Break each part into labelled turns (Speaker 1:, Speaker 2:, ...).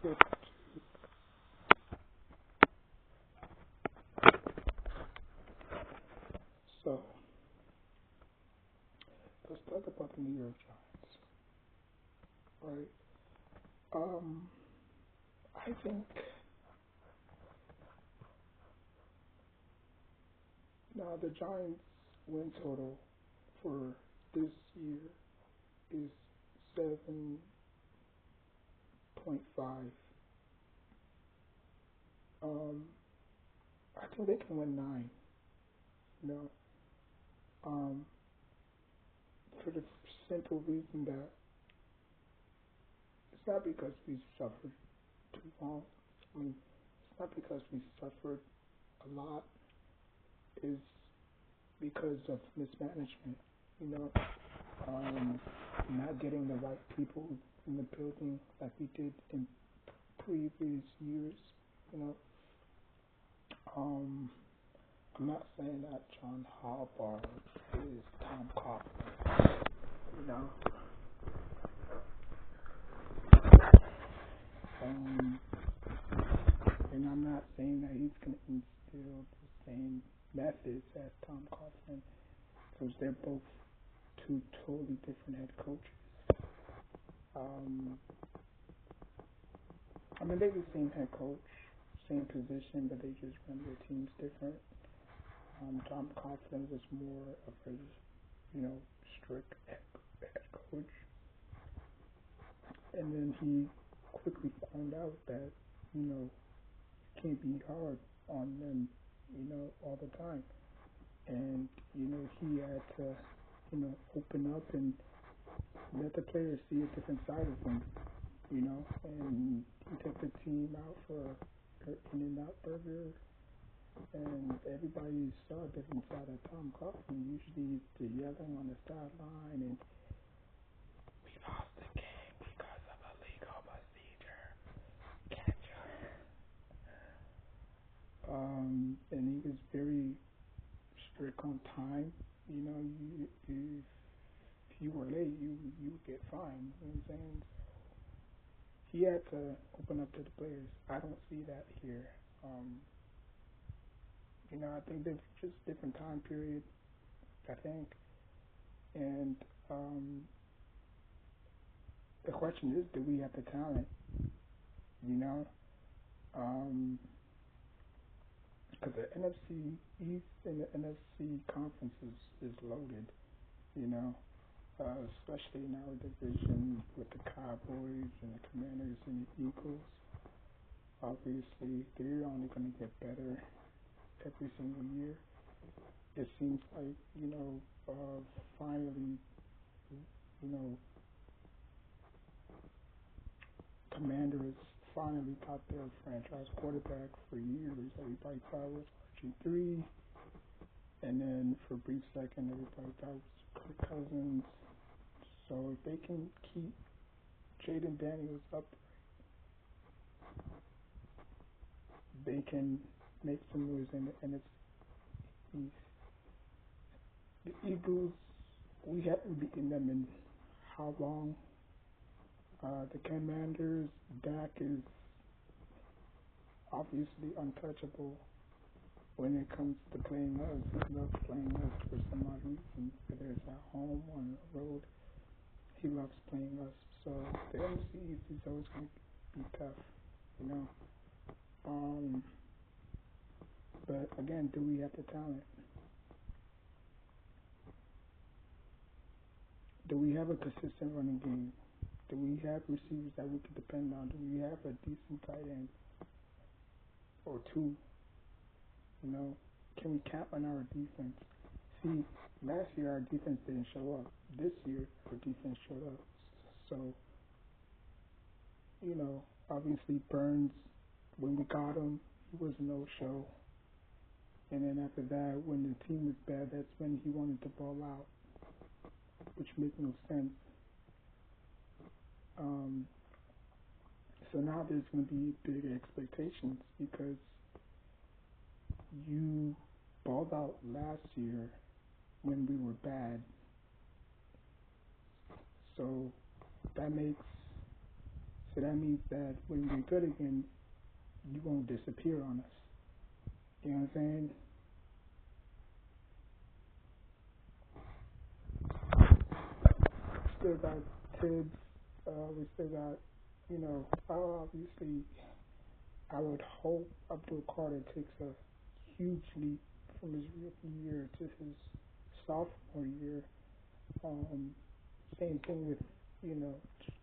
Speaker 1: Good. So let's talk about the New York Giants, right? Um, I think now the Giants' win total for this year is 7.5. Um, I think they can win 9. You know, um, for the simple reason that it's not because we suffered too long. I mean, it's not because we suffered a lot. It's because of mismanagement. You know, um, not getting the right people in the building like we did in previous years. You know, um, I'm not saying that John Harbaugh is Tom Coughlin. You know, um, and I'm not saying that he's going to instill the same methods as Tom Coughlin because they're both two totally different head coaches. Um, I mean, they're the same head coach, same position, but they just run their teams different. Tom Coughlin was more of a, strict head coach, and then he quickly found out that, it can't be hard on them, all the time. And, he had to, open up and let the players see a different side of him, and he took the team out for an In-N-Out Burger, and everybody saw a different side of Tom Coughlin. Usually the yelling on the sideline and we lost the game because of a legal procedure. Can't you? And he was very strict on time. If you were late, you would get fined. You know what I'm saying? He had to open up to the players. I don't see that here. I think they're just different time period. I think, and the question is, do we have the talent? You know, because the NFC East and the NFC conference is loaded. You know, especially in our division with the Cowboys and the Commanders and the Eagles. Obviously, they're only going to get better every single year. It seems like, finally, you know, Commanders finally got their franchise quarterback for years. Everybody thought it was RG3, and then for a brief second, everybody thought it was Kirk Cousins. So if they can keep Jaden Daniels up, they can make some moves in the NFC East. The Eagles, we haven't beaten them in how long? The Commanders, Dak is obviously untouchable when it comes to playing us. He loves playing us for some odd reason, whether it's at home or on the road. He loves playing us. So the NFC East is always going to be tough, you know. But again, do we have the talent? Do we have a consistent running game? Do we have receivers that we can depend on? Do we have a decent tight end or two? Can we count on our defense? See, last year our defense didn't show up. This year our defense showed up. So, obviously Burns, when we got him, he was no show. And then after that, when the team was bad, that's when he wanted to ball out, which made no sense. So now there's going to be big expectations because you balled out last year when we were bad. So that makes So that means that when we're good again, you won't disappear on us. You know what I'm saying? Still got Tibbs. We still got, obviously, I would hope Abdul Carter takes a huge leap from his rookie year to his sophomore year. Um, Same thing with, you know,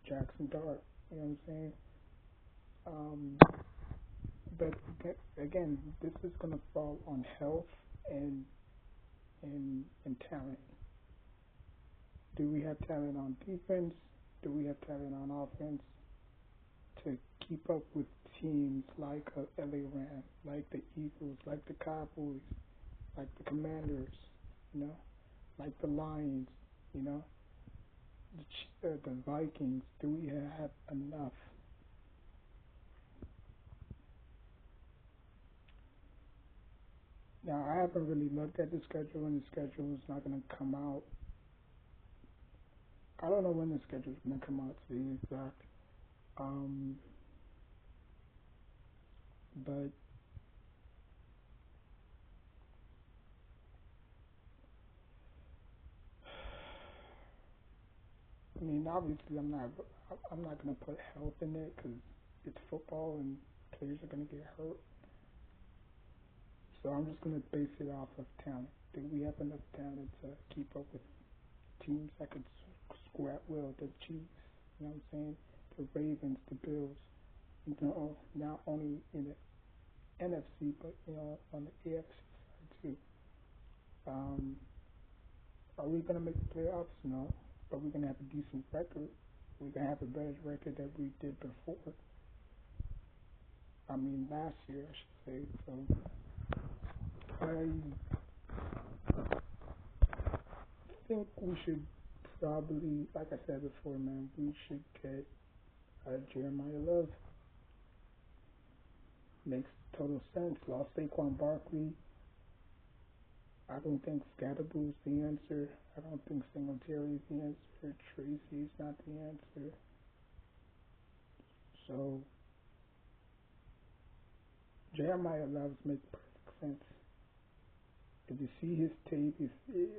Speaker 1: Jackson Dart. You know what I'm saying? Um, but again, this is gonna fall on health and and talent. Do we have talent on defense? Do we have talent on offense to keep up with teams like LA Rams, like the Eagles, like the Cowboys, like the Commanders, you know, like the Lions, you know, the Vikings? Do we have enough? Now, I haven't really looked at the schedule, and the schedule is not going to come out. I don't know when the schedule is going to come out to be exact. Um, but I mean, obviously, I'm not going to put health in it because it's football and players are going to get hurt. So I'm just going to base it off of talent. Do we have enough talent to keep up with teams that could score at will? The Chiefs, you know what I'm saying? The Ravens, the Bills. You know, not only in the NFC, but you know, on the AFC side too. Um, are we gonna make the playoffs? No, but we're gonna have a decent record. We're gonna have a better record than we did before. I mean, last year, I should say. So I think we should probably, like I said before, man, we should get Jeremiah Love. Makes total sense. Lost Saquon Barkley. I don't think Scatterboo's the answer. I don't think Singletary's the answer. Tracy's not the answer. So Jeremiah Loves make perfect sense. If you see his tape,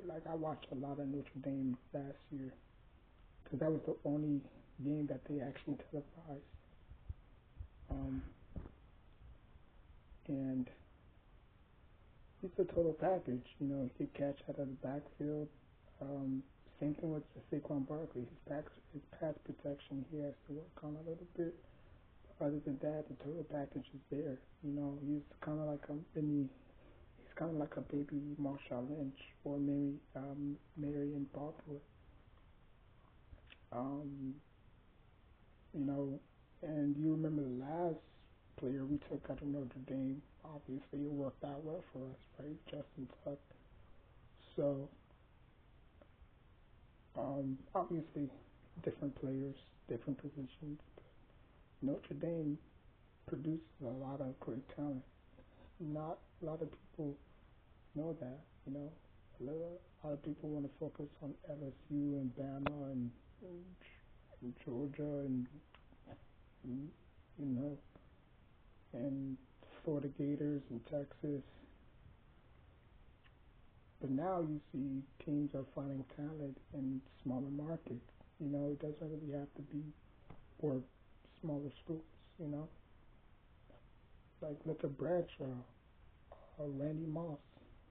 Speaker 1: like I watched a lot of Notre Dame last year because that was the only game that they actually televised. Um, and he's a total package. You know, he could catch out of the backfield. Um, Same thing with Saquon Barkley. His pass protection he has to work on a little bit. Other than that, the total package is there. You know, he's kind of like a mini. He's kind of like a baby Marshawn Lynch or Marion Barber. Um, you know, and you remember the last player we took out of Notre Dame. Obviously, it worked out well for us, right? Justin Tuck. So, obviously, different players, different positions. Notre Dame produces a lot of great talent. Not a lot of people know that. You know, a lot of people want to focus on LSU and Bama and Georgia and you know and Florida Gators and Texas. But now you see teams are finding talent in smaller markets. You know, it doesn't really have to be or smaller schools. You know, like look at Bradshaw or Randy Moss.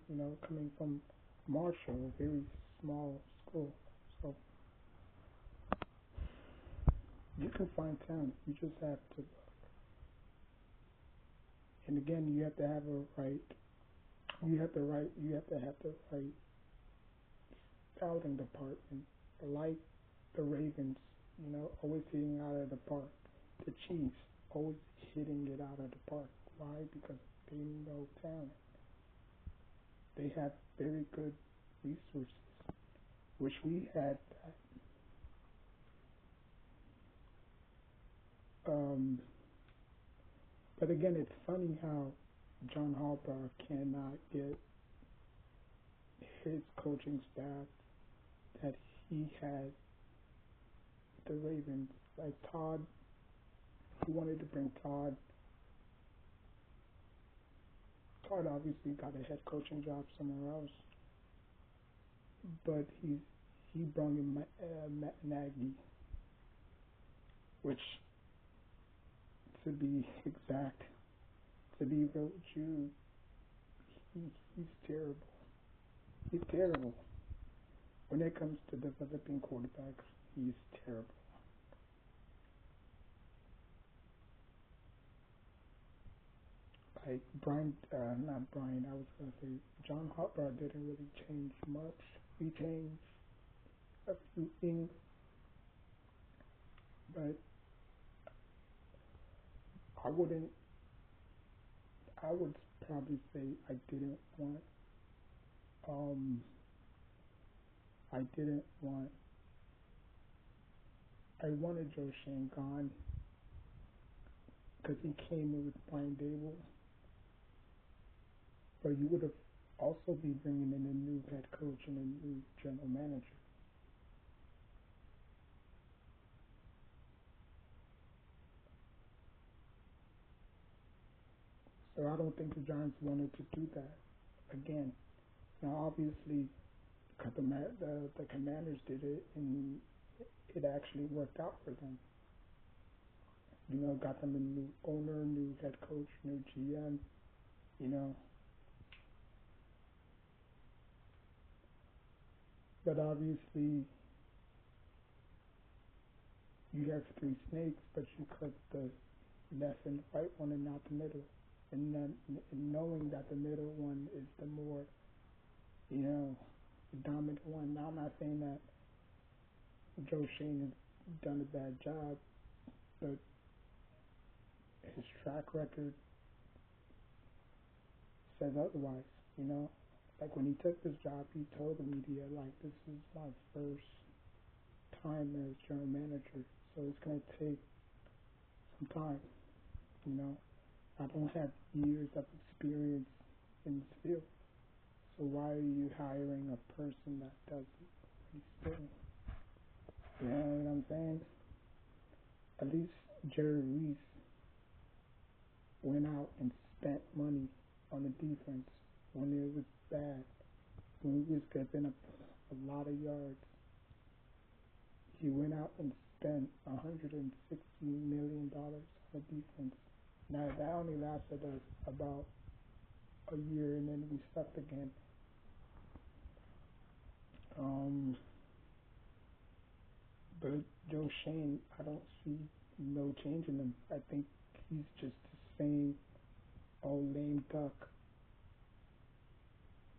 Speaker 1: You know, coming from Marshall, a very small school. So you can find talent. You just have to, and again, you have to have a right. You have the right. You have to have the right scouting department, like the Ravens. You know, always hitting out of the park. The Chiefs always hitting it out of the park. Why? Because they know talent. They have very good resources, which we had. Um, but again, it's funny how John Harbaugh cannot get his coaching staff that he had the Ravens, like Todd. wanted to bring Todd. Todd obviously got a head coaching job somewhere else, but he brought in Matt Nagy, which, to be exact, to be real with you, he, he's terrible. He's terrible. When it comes to developing quarterbacks, he's terrible. Like not Brian, I was gonna say John Harbaugh didn't really change much. He changed a few things, but I wouldn't. I would probably say Um, I didn't want. I wanted Joe Shane gone because he came in with Brian Dable, but you would have also be bringing in a new head coach and a new general manager. So I don't think the Giants wanted to do that again. Now, obviously, the Commanders did it, and it actually worked out for them. Got them a new owner, new head coach, new GM. You know, but obviously you have three snakes, but you cut the left and right one and not the middle. And then and knowing that the middle one is the more, you know, dominant one. Now I'm not saying that Joe Shane has done a bad job, but his track record says otherwise. You know, like when he took this job, he told the media like, "This is my first time as general manager, so it's gonna take some time." You know, I don't have years of experience in this field, so why are you hiring a person that doesn't what he's doing? You know what I'm saying? At least Jerry Reese went out and spent money on the defense when it was bad, when we was giving up a lot of yards. He went out and spent $160 million on the defense. Now that only lasted us about a year, and then we sucked again. Um, but Joe Shane, I don't see no change in him. I think he's just the same old lame duck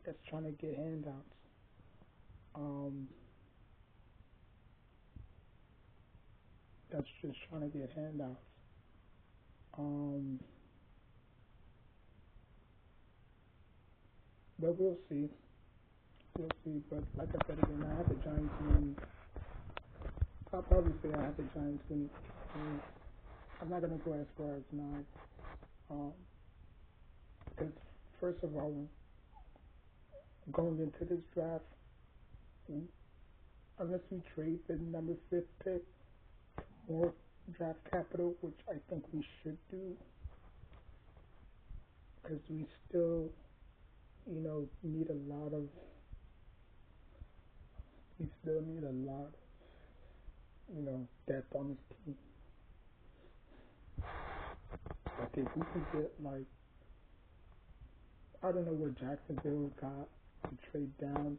Speaker 1: that's trying to get handouts. Um, that's just trying to get handouts. Um, but we'll see. We'll see. But like I said again, I have the Giants win. I'll probably say I have the Giants win. I'm not gonna go as far as 9. Um, because first of all, going into this draft, unless we trade the number 5th pick or draft capital, which I think we should do, because we still, need a lot of, we still need a lot, depth on this team. Like if we could get like, I don't know where Jacksonville got to trade down,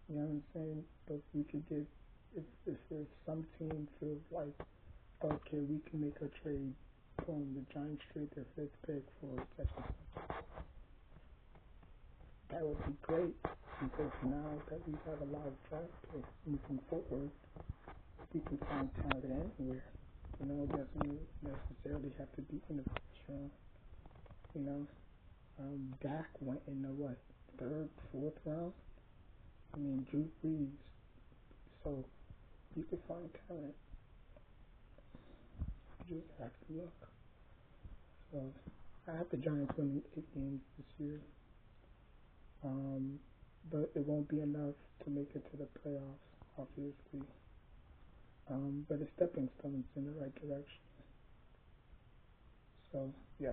Speaker 1: you know what I'm saying? But if we could get, if some team feels like, okay, we can make a trade, boom, the Giants trade their 5th pick for such and such. That would be great because now that we have a lot of draft picks moving forward, we can find talent anywhere. It doesn't necessarily have to be in the first round. You know, Dak went in the what, 3rd, 4th round? I mean, Drew Brees. So you can find talent. You just have to look. So I have the Giants winning 8 games this year. But it won't be enough to make it to the playoffs, obviously. But it's stepping stones in the right direction. So yeah.